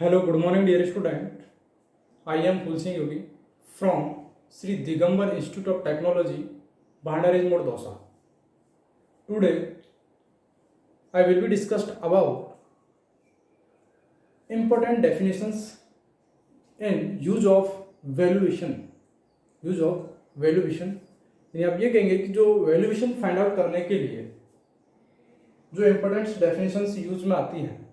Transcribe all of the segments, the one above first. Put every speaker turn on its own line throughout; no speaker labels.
Hello, good morning, dear student. I am Kulsing Yogi from Sri Digambar Institute of Technology, Bhandaraj Mode, Dosa. Today, I will be discussed about important definitions and use of valuation. Use of valuation यानी आप ये कहेंगे कि जो valuation find out करने के लिए जो इम्पोर्टेंट डेफिनेशंस यूज में आती हैं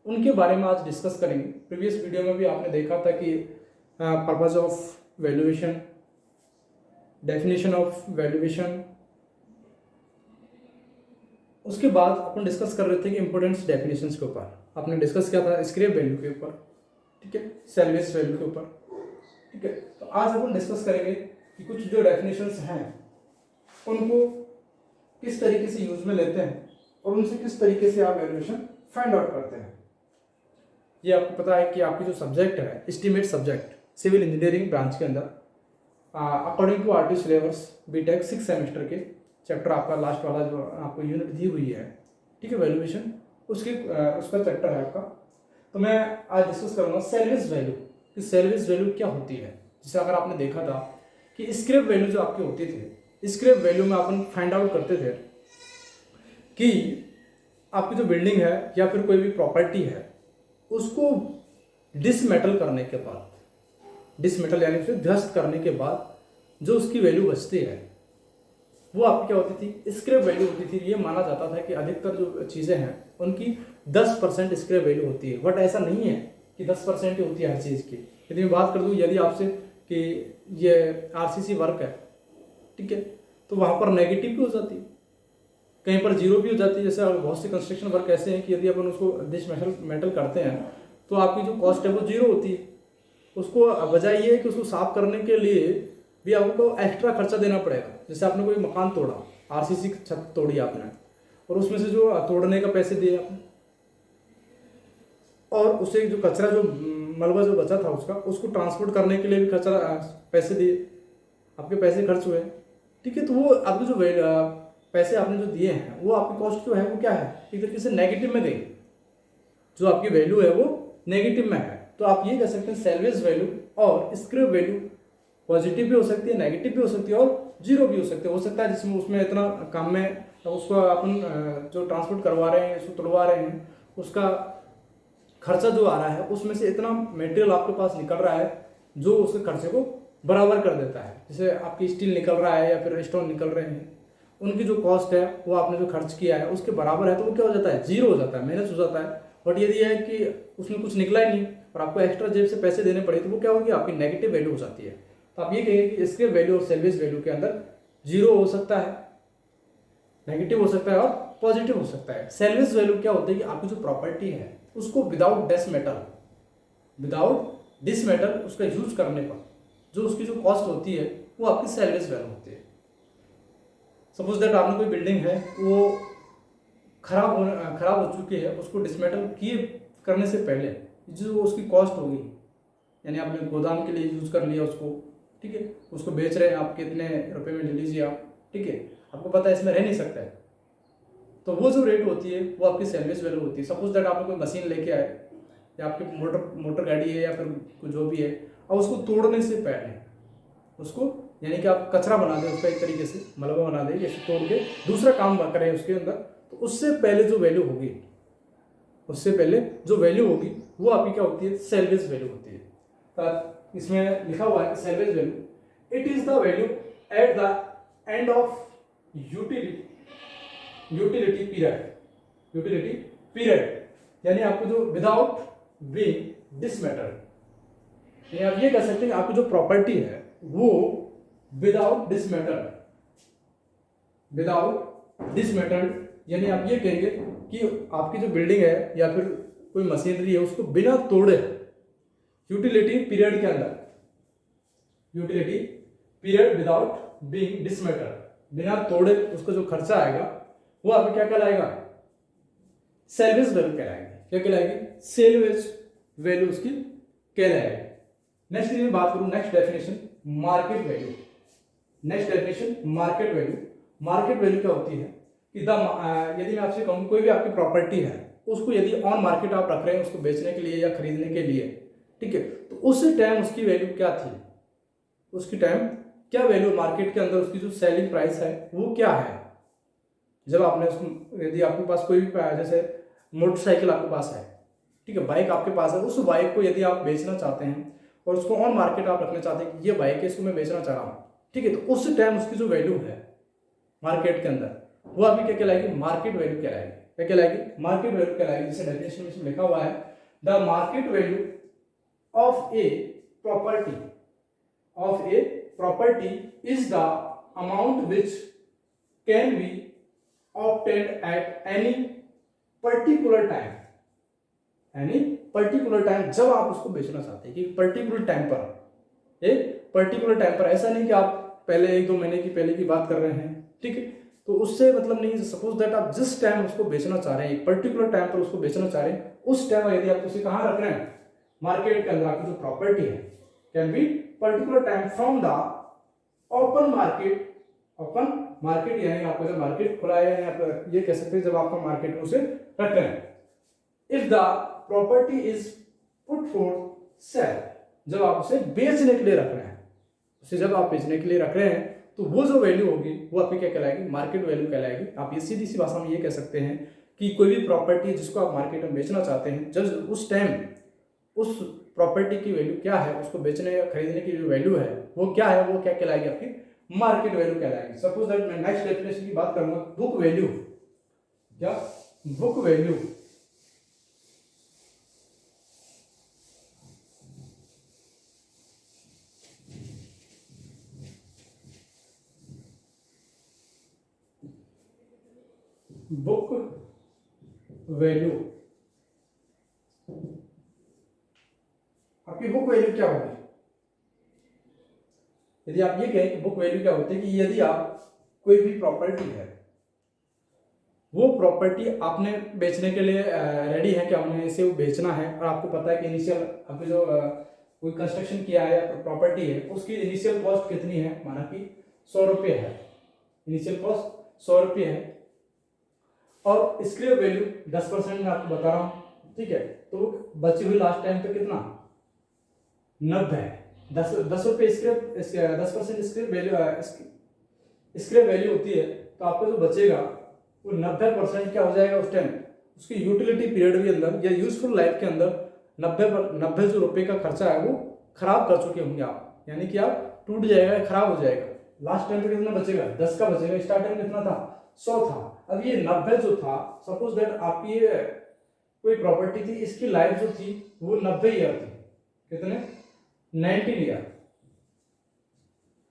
उनके बारे में आज डिस्कस करेंगे। प्रीवियस वीडियो में भी आपने देखा था कि purpose of valuation, definition of valuation, उसके बाद अपन डिस्कस कर रहे थे कि इम्पोर्टेंट डेफिनेशंस के ऊपर आपने डिस्कस किया था स्क्रैप वैल्यू के ऊपर, ठीक है, सेल्वेज वैल्यू के ऊपर, ठीक है। तो आज अपन डिस्कस करेंगे कि कुछ जो डेफिनेशंस हैं उनको किस तरीके से यूज में लेते हैं और उनसे किस तरीके से आप वैल्यूएशन फाइंड आउट करते हैं। ये आपको पता है कि आपकी जो सब्जेक्ट है estimate subject civil engineering branch के अंदर according to RT syllabus BTech 6 semester के चैप्टर आपका लास्ट वाला जो आपको यूनिट दी हुई है, ठीक है, वैल्यूएशन, उसका चैप्टर है आपका। तो मैं आज डिस्कस करूँगा सेल्वेज वैल्यू कि सेल्वेज वैल्यू क्या होती है। जैसे अगर आपने देखा था कि स्क्रैप वैल्यू जो आपकी होती थी, स्क्रैप वैल्यू में अपन फाइंड आउट करते थे कि आपकी जो बिल्डिंग है या फिर कोई भी प्रॉपर्टी है उसको डिसमेटल करने के बाद, डिसमेटल यानी उसे ध्वस्त करने के बाद जो उसकी वैल्यू बचती है वो आपकी क्या होती थी, स्क्रैप वैल्यू होती थी। ये माना जाता था कि अधिकतर जो चीज़ें हैं उनकी 10% स्क्रैप वैल्यू होती है, बट ऐसा नहीं है कि 10% ही होती है हर चीज़ की। यदि मैं बात कर दूँ यदि आपसे कि ये आरसीसी वर्क है, ठीक है, तो वहाँ पर नेगेटिव भी हो जाती है, कहीं पर जीरो भी हो जाती है। जैसे बहुत से कंस्ट्रक्शन वर्क ऐसे हैं कि यदि अपन उसको डिसमेटल करते हैं तो आपकी जो कॉस्ट है वो जीरो होती है। उसको बजाय ये है कि उसको साफ करने के लिए भी आपको एक्स्ट्रा खर्चा देना पड़ेगा। जैसे आपने कोई मकान तोड़ा, आरसीसी छत तोड़ी आपने, और उसमें से जो तोड़ने का पैसे दिए आपने, और उसे जो कचरा जो मलबा जो बचा था उसको ट्रांसपोर्ट करने के लिए भी खर्चा पैसे दिए, आपके पैसे खर्च हुए, ठीक है। तो वो आपके जो पैसे आपने जो दिए हैं वो आपकी कॉस्ट जो है वो क्या है, एक तरीके से नेगेटिव में गई, जो आपकी वैल्यू है वो नेगेटिव में है। तो आप ये कह सकते हैं सेल्वेज वैल्यू और स्क्रैप वैल्यू पॉजिटिव भी हो सकती है, नेगेटिव भी हो सकती है और जीरो भी हो सकता है जिसमें उसमें इतना काम में उसको अपन जो ट्रांसपोर्ट करवा रहे हैं, उसको तोड़वा रहे हैं, उसका खर्चा जो आ रहा है उसमें से इतना मटेरियल आपके पास निकल रहा है जो उसके खर्चे को बराबर कर देता है। जैसे आपकी स्टील निकल रहा है या फिर स्टोन निकल रहे हैं, उनकी जो कॉस्ट है वो आपने जो खर्च किया है उसके बराबर है, तो वो क्या हो जाता है, जीरो हो जाता है, माइनस हो जाता है। बट यदि है कि उसमें कुछ निकला ही नहीं और आपको एक्स्ट्रा जेब से पैसे देने पड़े तो वो क्या होगी, आपकी नेगेटिव वैल्यू हो जाती है। तो आप ये कहेंगे कि इसके वैल्यू और सेल्वेज वैल्यू के अंदर जीरो हो सकता है, नेगेटिव हो सकता है और पॉजिटिव हो सकता है। सेल्वेज वैल्यू क्या होती है कि आपकी जो प्रॉपर्टी है उसको विदाउट डिसमेटल उसका यूज करने पर जो उसकी जो कॉस्ट होती है वो आपकी सेल्वेज वैल्यू होती है। सपोज दैट आपने कोई बिल्डिंग है वो खराब हो चुकी है, उसको डिसमेटल किए करने से पहले जो उसकी कॉस्ट होगी, यानी आपने गोदाम के लिए यूज कर लिया उसको, ठीक है, उसको बेच रहे हैं आप, कितने रुपए में ले लीजिए आप, ठीक है, आपको पता है इसमें रह नहीं सकता है, तो वो जो रेट होती है वो आपकी सेल्वेज वैल्यू होती है। सपोज दैट आपने कोई मशीन लेके आए या आपकी मोटर गाड़ी है या फिर जो भी है, और उसको तोड़ने से पहले उसको यानी कि आप कचरा बना दें उसका, एक तरीके से मलबा बना दें, जैसे तोड़ के दूसरा काम करें उसके अंदर, तो उससे पहले जो वैल्यू होगी वो आपकी क्या होती है, सेल्वेज वैल्यू होती है। तो इसमें लिखा हुआ है salvage value it is the value at the end of utility period, यानी आपको जो विदाउट बीइंग डिसमेटल्ड, यानी आप ये कह सकते हैं आपकी जो प्रॉपर्टी है वो विदाउट डिसमेटल्ड, यानी आप ये कहेंगे कि आपकी जो बिल्डिंग है या फिर कोई मशीनरी है उसको बिना तोड़े यूटिलिटी पीरियड के अंदर, यूटिलिटी पीरियड विदाउट बीइंग डिसमेटल्ड, बिना तोड़े उसका जो खर्चा आएगा वो आपको क्या कहलाएगा, सेल्वेज वैल्यू कहलाएगी। क्या कहलाएगी, सेल्वेज वैल्यू उसकी कहलाएगी। नेक्स्ट मैं बात करूं, next definition market value. Market value क्या होती है कि यदि मैं आपसे कहूं कोई भी आपकी प्रॉपर्टी है उसको यदि ऑन मार्केट आप रख रहे हैं उसको बेचने के लिए या खरीदने के लिए, ठीक है, तो उस टाइम उसकी वैल्यू क्या थी, उसकी टाइम क्या वैल्यू मार्केट के अंदर उसकी जो सेलिंग प्राइस है वो क्या है। जब आपने उसको, यदि आपके पास कोई जैसे मोटरसाइकिल आपके पास है, ठीक है, बाइक आपके पास है, उस बाइक को यदि आप बेचना चाहते हैं और उसको ऑन मार्केट आप रखना चाहते हैं कि ये बाइक है, इसको मैं बेचना चाह रहा हूँ, ठीक है, तो उस टाइम उसकी जो वैल्यू है मार्केट के अंदर वो आपकी क्या कहलाएगी, मार्केट वैल्यू कहलाएगी। क्या कहलाएगी, मार्केट वैल्यू कहलाएगी। जैसे डेफिनेशन में इसमें लिखा हुआ है, the market value of a property, of a property is the amount which can be obtained at any particular time, any particular time, जब आप उसको बेचना चाहते हैं कि पर्टिकुलर टाइम पर, एक पर्टिकुलर टाइम पर, ऐसा नहीं कि आप पहले 1-2 महीने की पहले की बात कर रहे हैं, ठीक है, तो उससे मतलब नहीं। सपोज दैट आप जिस टाइम उसको बेचना चाह रहे हैं, एक पर्टिकुलर टाइम पर उसको बेचना चाह रहे हैं, उस टाइम यदि आप उसे कहाँ रख रहे हैं, मार्केट के अंदर, आपकी जो प्रॉपर्टी है can be particular time from the open market, open market यानी आपका जब मार्केट खुला है, या ये कह सकते हैं जब आपका मार्केट में उसे रख रहे हैं। If the property is put for sale, जब आप उसे बेचने के लिए रख रहे हैं, उसे जब आप बेचने के लिए रख रहे हैं, तो वो जो वैल्यू होगी वो आपकी क्या कहलाएगी, मार्केट वैल्यू कहलाएगी। आप ये सीधी सी भाषा में ये कह सकते हैं कि कोई भी प्रॉपर्टी जिसको आप मार्केट में बेचना चाहते हैं, जब उस टाइम उस प्रॉपर्टी की वैल्यू क्या है, उसको बेचने या खरीदने की जो वैल्यू है वो क्या है, वो क्या कहलाएगी, आपकी मार्केट वैल्यू कहलाएगी। सपोज दैट मैं नेक्स्ट डेफिनेशन की बात करूंगा, बुक वैल्यू, क्या, बुक वैल्यू, बुक वैल्यू, आपकी बुक वैल्यू क्या होगी। यदि आप ये कहें कि बुक वैल्यू क्या होती है, कि यदि आप कोई भी प्रॉपर्टी है, वो प्रॉपर्टी आपने बेचने के लिए रेडी है कि हमने इसे वो बेचना है, और आपको पता है कि इनिशियल आपने जो कोई कंस्ट्रक्शन किया है या प्रॉपर्टी है, उसकी इनिशियल कॉस्ट कितनी है, माना कि 100 रुपये है, इनिशियल कॉस्ट 100 रुपये है, और स्क्रैप वैल्यू 10% में आपको बता रहा हूँ, ठीक है, तो बची हुई लास्ट टाइम पे कितना, 90 है, 10 रुपये स्क्रैप, 10% स्क्रैप वैल्यू होती है, तो आपको जो बचेगा वो 90% क्या हो जाएगा उस टाइम, उसकी यूटिलिटी पीरियड के अंदर या यूजफुल लाइफ के अंदर 90 जो रुपये का खर्चा है वो खराब कर चुके होंगे आप, यानी कि आप टूट जाएगा, खराब हो जाएगा। लास्ट टाइम पे कितना बचेगा, 10 का बचेगा, स्टार्टिंग में कितना था, 100 था। अब ये 90 जो था, सपोज दैट आपकी ये कोई प्रॉपर्टी थी, इसकी लाइफ जो थी वो 90 ईयर थी, कितने, 19 ईयर,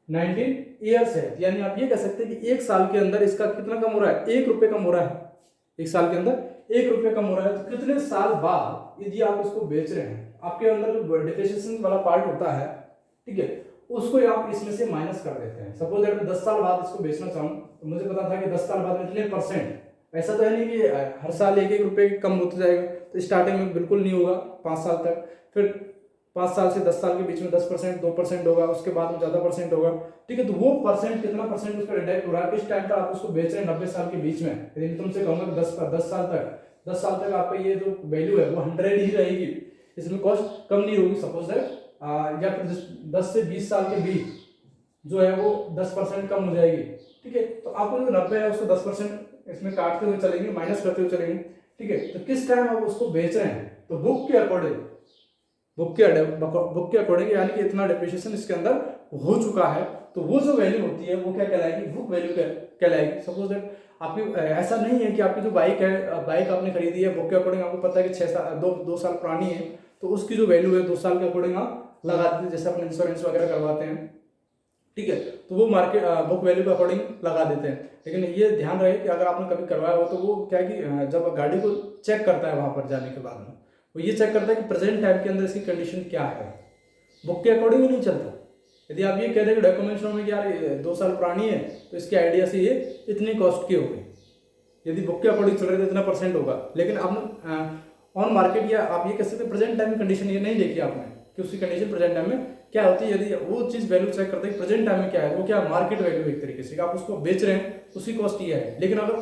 19 ईयर्स है, यानी आप ये कह सकते हैं कि एक साल के अंदर इसका कितना कम हो रहा है, 1 रुपये कम हो रहा है, एक साल के अंदर 1 रुपये कम हो रहा है। तो कितने साल बाद यदि आप इसको बेच रहे हैं, आपके अंदर जो डिप्रिसिएशन वाला पार्ट होता है, ठीक है, उसको आप इसमें से माइनस कर देते हैं। सपोज अगर 10 साल बाद इसको बेचना चाहूँ, तो मुझे पता था कि 10 साल बाद इतने %, ऐसा तो है नहीं कि हर साल 1-1 रुपये कम होता जाएगा, तो स्टार्टिंग में बिल्कुल नहीं होगा 5 साल तक, फिर 5 साल से 10 साल के बीच में 10%, 2% होगा, उसके बाद में ज़्यादा % होगा, ठीक है, तो वो परसेंट कितना % उसका डिडक्ट हो रहा है, किस टाइम पर आप उसको बेच रहे हैं, 90 साल के बीच में। यदि मैं तुमसे कहूँगा 10 साल तक आपका ये जो वैल्यू है वो 100 ही रहेगी, इसमें कॉस्ट कम नहीं होगी, सपोज दैट, या फिर 10 से 20 साल के बीच जो है वो 10% कम हो जाएगी, ठीक है, तो आपको जो 90 है उसको 10% इसमें काटते हुए चलेंगे, माइनस करते हुए चलेंगे, ठीक है, तो किस टाइम आप उसको बेच रहे हैं, तो बुक के अकॉर्डिंग, बुक के अकॉर्डिंग, यानी कि इतना डिप्रिसिएशन इसके अंदर हो चुका है, तो वो जो वैल्यू होती है वो क्या कहलाएगी, बुक वैल्यू कहलाएगी। सपोज दैट आपकी ऐसा नहीं है कि आपकी जो बाइक है, बाइक आपने खरीदी है, बुक के अकॉर्डिंग आपको पता है कि 2 साल पुरानी है, तो उसकी जो वैल्यू है 2 साल के अकॉर्डिंग आप लगा देते हैं, जैसे अपने इंश्योरेंस वगैरह करवाते हैं, ठीक है, तो वो मार्केट बुक वैल्यू के अकॉर्डिंग लगा देते हैं। लेकिन ये ध्यान रहे कि अगर आपने कभी करवाया हो, तो वो क्या कि जब गाड़ी को चेक करता है वहां पर जाने के बाद में, वो ये चेक करता है कि प्रेजेंट टाइम के अंदर इसकी कंडीशन क्या है, बुक के अकॉर्डिंग ही नहीं चलता। यदि आप ये कह रहे हैं डॉक्यूमेंट्स में कि यार 2 साल पुरानी है, तो इसके आइडिया से ये इतनी कॉस्ट की होगी, यदि बुक के अकॉर्डिंग चल रहे तो इतना % होगा। लेकिन आपने ऑन मार्केट, या आप ये कह सकते हैं प्रेजेंट टाइम की कंडीशन ये नहीं देखी आपने कि उसकी कंडीशन प्रेजेंट टाइम में क्या होती है। यदि वो चीज़ वैल्यू चेक करते हैं प्रेजेंट टाइम में क्या है, वो क्या मार्केट वैल्यू एक तरीके से, आप उसको बेच रहे हैं, उसकी कॉस्ट ये है। लेकिन अगर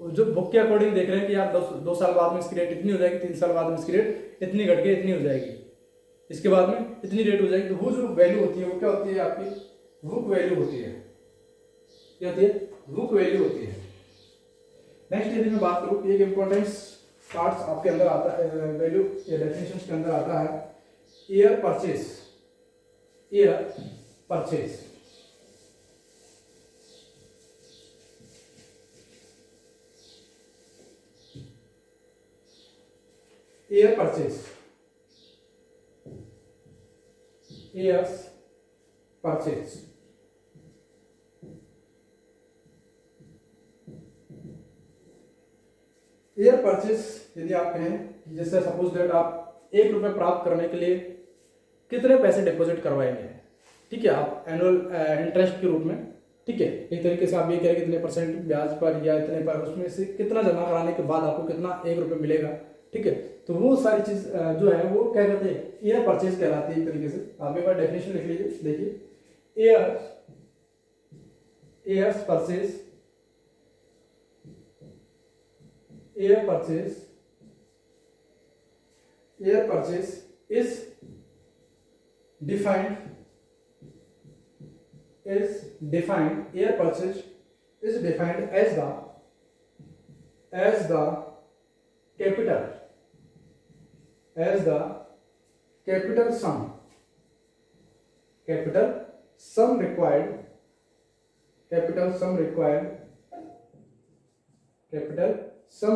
जो बुक के अकॉर्डिंग देख रहे हैं कि यार 2 साल बाद में इसकी रेट इतनी हो जाएगी, 3 साल बाद में इसकी रेट इतनी घट के इतनी हो जाएगी, इसके बाद में इतनी रेट हो जाएगी, तो वो जो वैल्यू होती है वो क्या होती है, आपकी बुक वैल्यू होती है। क्या होती है? बुक वैल्यू होती है। नेक्स्ट यदि मैं बात करूँ, एक इंपॉर्टेंस पार्ट्स आपके अंदर आता है, वैल्यू या डेफिनेशन के अंदर आता है air purchase. Air purchase, air purchase, air purchase. Air purchase यदि आप कहें कि जैसे सपोज दैट आप 1 रुपये प्राप्त करने के लिए कितने पैसे डिपॉजिट करवाएंगे, ठीक है, आप एनुअल इंटरेस्ट के रूप में, ठीक है, एक तरीके से आप ये कह रहे हैं कितने परसेंट ब्याज पर या इतने पर, उसमें से कितना जमा कराने के बाद आपको कितना 1 रुपये मिलेगा, ठीक है। तो वो सारी चीज जो है वो क्या कहते हैं, एयर परचेज कहलाती है एक तरीके से। आप एक बार डेफिनेशन लिख लीजिए, देखिए air purchase, air purchase, air purchase is defined, air purchase is defined as the capital, sum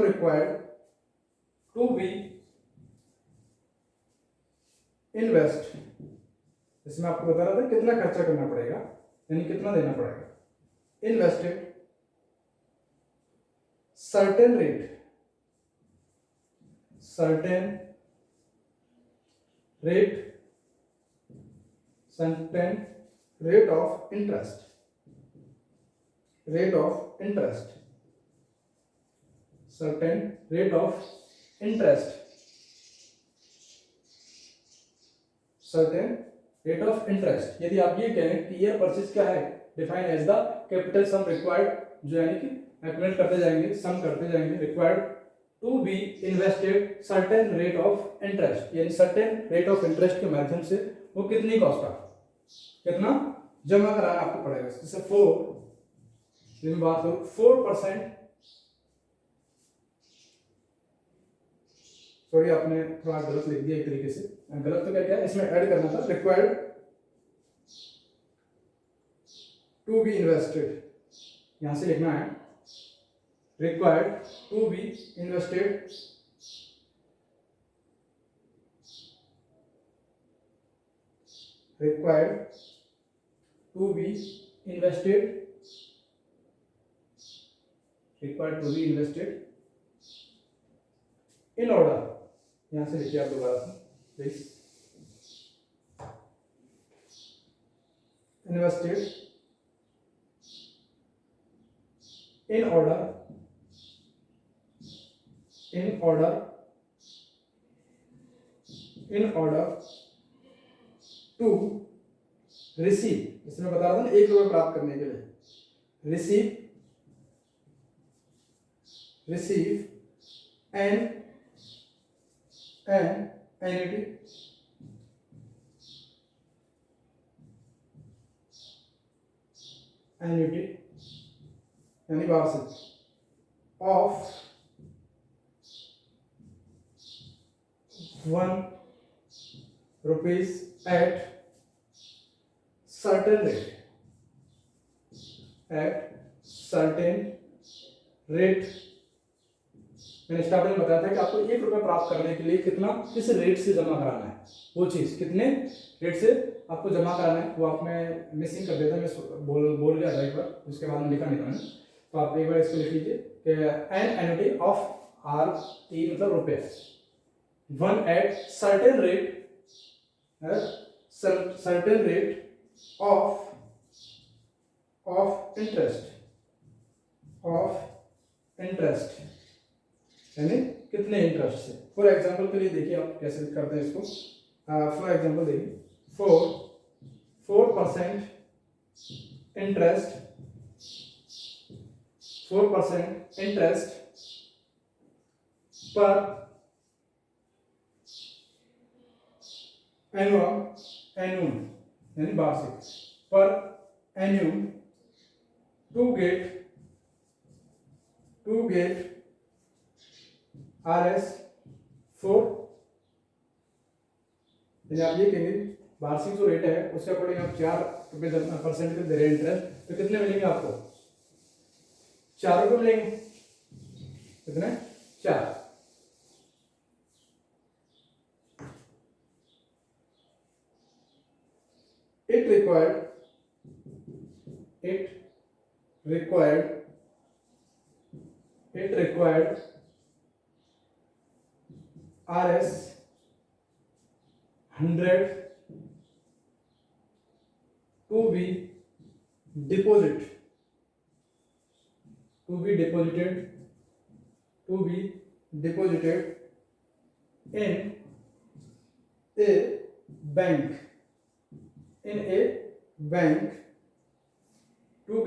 required to be invest. इसमें आपको बता रहा था कितना खर्चा करना पड़ेगा, यानी कितना देना पड़ेगा। Invested certain rate of interest, certain rate of interest, यदि आप ये कहें कि ये परचेज क्या है, define as the capital sum required, जो यानी कि एक्यूमुलेट करते जाएंगे, सम करते जाएंगे, required to be invested certain rate of interest, यानी सर्टेन रेट ऑफ इंटरेस्ट के माध्यम से वो कितनी कॉस्ट का कितना जमा कराना आपको पड़ेगा। जैसे 4 बात करूं 4%, सॉरी आपने थोड़ा गलत लिख दिया एक तरीके से, गलत तो क्या है, इसमें ऐड करना था रिक्वायर्ड टू बी इन्वेस्टेड, यहां से लिखना है required to be invested in order, यहां से लिखिए आप दोबारा से please, invested in order to receive, इसमें बता रहा था ना 1 रुपये प्राप्त करने के लिए, रिसीव एन annuity यानी वार्षिक of 1 rupees eight certain rate. मैंने स्टार्टिंग में बताया था कि आपको 1 रुपये प्राप्त करने के लिए कितना, किस रेट से जमा कराना है, वो चीज कितने रेट से आपको जमा कराना है, वो आप मैं मिसिंग कर देता, मैं बोल गया था एक बार, उसके बाद में लिखा नहीं था मैंने, तो आप एक बार इसको लिख लीजिए कि an annuity of R T मतलब रुपए, 1 at certain rate of interest, यानी कितने इंटरेस्ट से। फॉर एग्जांपल के लिए देखिए आप कैसे करते हैं इसको, फॉर एग्जांपल देखिए 4% इंटरेस्ट 4% इंटरेस्ट पर एनुअम यानी वार्षिक पर एन्यूम टू गेट RS4, यानी आप ये कहेंगे वार्षिक जो रेट है उसके अकॉर्डिंग आप 4% पे दे रहे हैं इंटरेस्ट, तो कितने मिलेंगे आपको? 4 रुपये मिलेंगे। कितने? 4। It required RS100 to be deposited in a bank to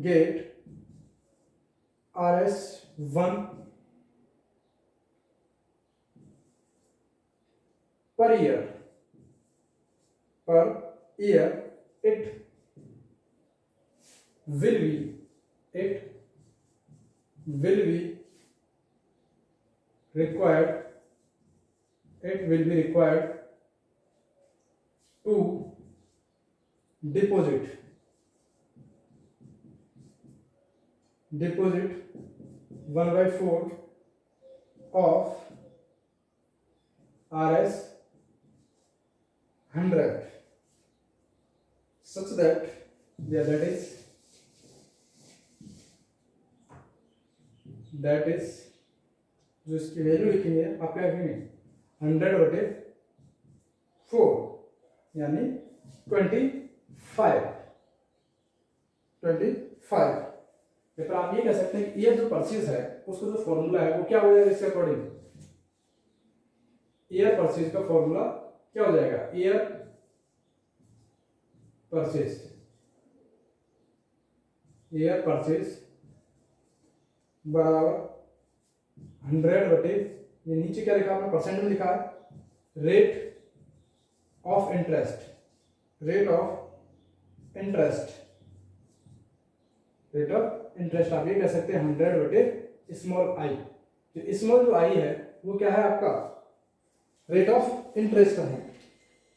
get RS1 per year. It will be required to deposit 1/4 of RS100 such that that is जो इसकी वैल्यू लिखेंगे आप क्या लिखेंगे 100/4 यानी 25। या फिर आप ये कह सकते हैं कि ये जो परचेज है उसका जो फॉर्मूला है वो क्या हो जाएगा इसके अकॉर्डिंग? ईयर परचेज का फॉर्मूला क्या हो जाएगा? ईयर परचेज बराबर 100 ये नीचे क्या लिखा आपने? परसेंट में लिखा है रेट ऑफ इंटरेस्ट आप ये कह सकते हैं 100/स्मॉल i। स्मॉल जो आई है वो क्या है आपका? रेट ऑफ इंटरेस्ट है।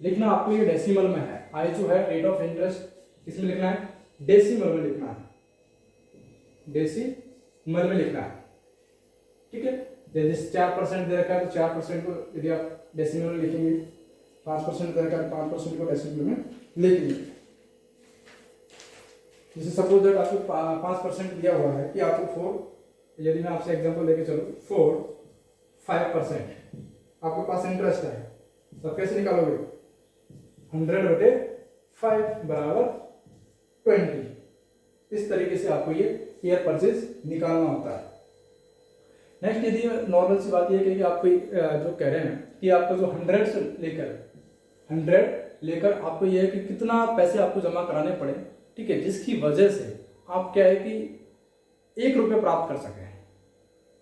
लिखना आपको ये डेसिमल में है। आई जो है रेट ऑफ इंटरेस्ट इसमें लिखना है डेसिमल में लिखना है, ठीक है। जैसे 4% दे रखा है तो 4% को यदि आप डेसिमल में लिखेंगे, 5% दे रखा है 5% को डेसिमल में लिखेंगे। जैसे सपोज दैट आपको 5% दिया हुआ है कि आपको 4, यदि मैं आपसे एग्जांपल लेके चलूं 5% आपके पास इंटरेस्ट है, तब कैसे निकालोगे? 100/5 बराबर 20। इस तरीके से आपको ये ईयर परचेज निकालना होता है। नेक्स्ट यदि नॉर्मल सी बात यह है कि आपको जो कह रहे हैं कि आपको जो 100 से लेकर आपको यह है कि कितना पैसे आपको जमा कराने पड़े, ठीक है, जिसकी वजह से आप क्या है कि 1 रुपये प्राप्त कर सकें,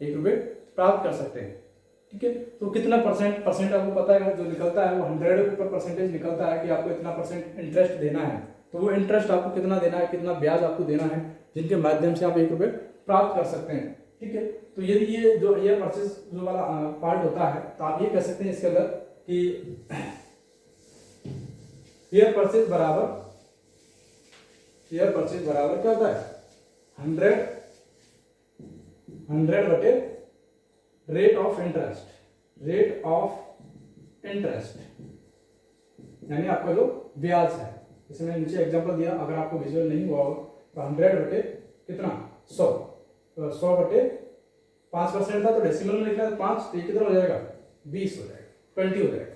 1 रुपये प्राप्त कर सकते हैं, ठीक है। तो कितना परसेंट आपको पता है जो निकलता है वो 100 के ऊपर परसेंटेज निकलता है कि आपको इतना % इंटरेस्ट देना है। तो वो इंटरेस्ट आपको कितना देना है, कितना ब्याज आपको देना है, जिनके माध्यम से आप 1 रुपये प्राप्त कर सकते हैं, ठीक है। तो यदि ये जो ईयर परचेज जो वाला पार्ट होता है तो आप ये कह सकते हैं इसके अंदर कि ईयर परचेज बराबर क्या होता है? 100 रेट ऑफ इंटरेस्ट यानी आपका जो ब्याज है। जैसे मैंने नीचे एग्जांपल दिया, अगर आपको विजुअल नहीं हुआ हो तो 100 कितना 100 तो 100/5% था तो डेसिमल में लिखना है 5, तो ये कितना हो जाएगा? 20 हो जाएगा, 20 हो जाएगा।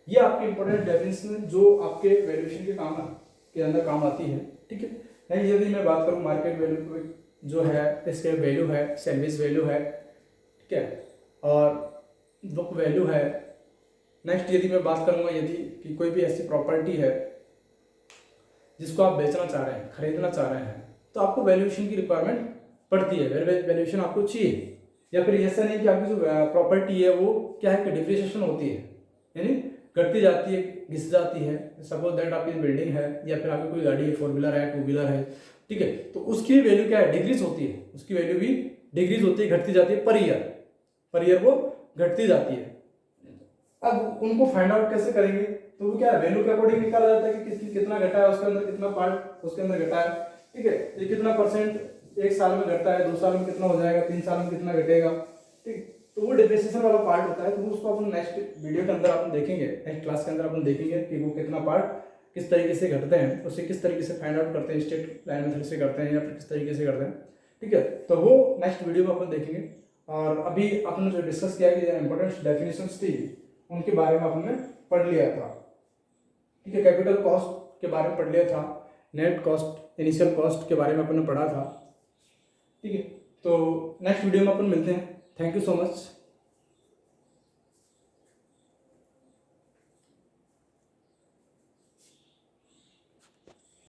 ये आपकी इंपॉर्टेंट डेफिनेशन जो आपके वैल्यूएशन के अंदर काम आती है, ठीक है। नहीं यदि मैं बात करूँ मार्केट वैल्यू जो है, इसके वैल्यू है, सर्विस वैल्यू है, ठीक है, और बुक वैल्यू है। नेक्स्ट यदि मैं बात करूँगा यदि कि कोई भी ऐसी प्रॉपर्टी है जिसको आप बेचना चाह रहे हैं, खरीदना चाह रहे हैं, तो आपको वैल्यूएशन की रिक्वायरमेंट पड़ती है, वैल्यूएशन आपको चाहिए। या फिर ऐसा नहीं कि आपकी जो प्रॉपर्टी है वो क्या है कि डिप्रिसिएशन होती है, यानी घटती जाती है, घिस जाती है। सपोज दैट आपकी बिल्डिंग है या फिर आपकी कोई गाड़ी है, 4 व्हीलर है, 2 व्हीलर है, ठीक है, तो उसकी वैल्यू क्या है, डिक्रीज होती है, उसकी वैल्यू भी डिक्रीज होती है, घटती जाती है, पर ईयर वो घटती जाती है। अब उनको फाइंड आउट कैसे करेंगे, तो वो क्या है, वैल्यू के अकॉर्डिंग निकाला जाता है कि किसकी कितना घटा है, उसके अंदर कितना पार्ट उसके अंदर घटा है, ठीक है, ये कितना परसेंट एक साल में घटता है, 2 साल में कितना हो जाएगा, 3 साल में कितना घटेगा, ठीक। तो वो डिप्रिसिएशन वाला पार्ट होता है, तो उसको अपन नेक्स्ट वीडियो के अंदर अपन देखेंगे, नेक्स्ट क्लास के अंदर अपन देखेंगे कि वो कितना पार्ट किस तरीके से घटते हैं, उसे किस तरीके से फाइंड आउट करते हैं, स्ट्रेट लाइन मेथड से करते हैं या फिर किस तरीके से करते हैं, ठीक है। तो वो नेक्स्ट वीडियो में अपन देखेंगे। और अभी अपन जो डिस्कस किया कि इंपॉर्टेंट डेफिनेशंस थी उनके बारे में अपन ने पढ़ लिया था, ठीक है। कैपिटल कॉस्ट के बारे में पढ़ लिया था, नेट कॉस्ट, इनिशियल कॉस्ट के बारे में अपन ने पढ़ा था, ठीक है। तो नेक्स्ट वीडियो में अपन मिलते हैं। Thank you so much.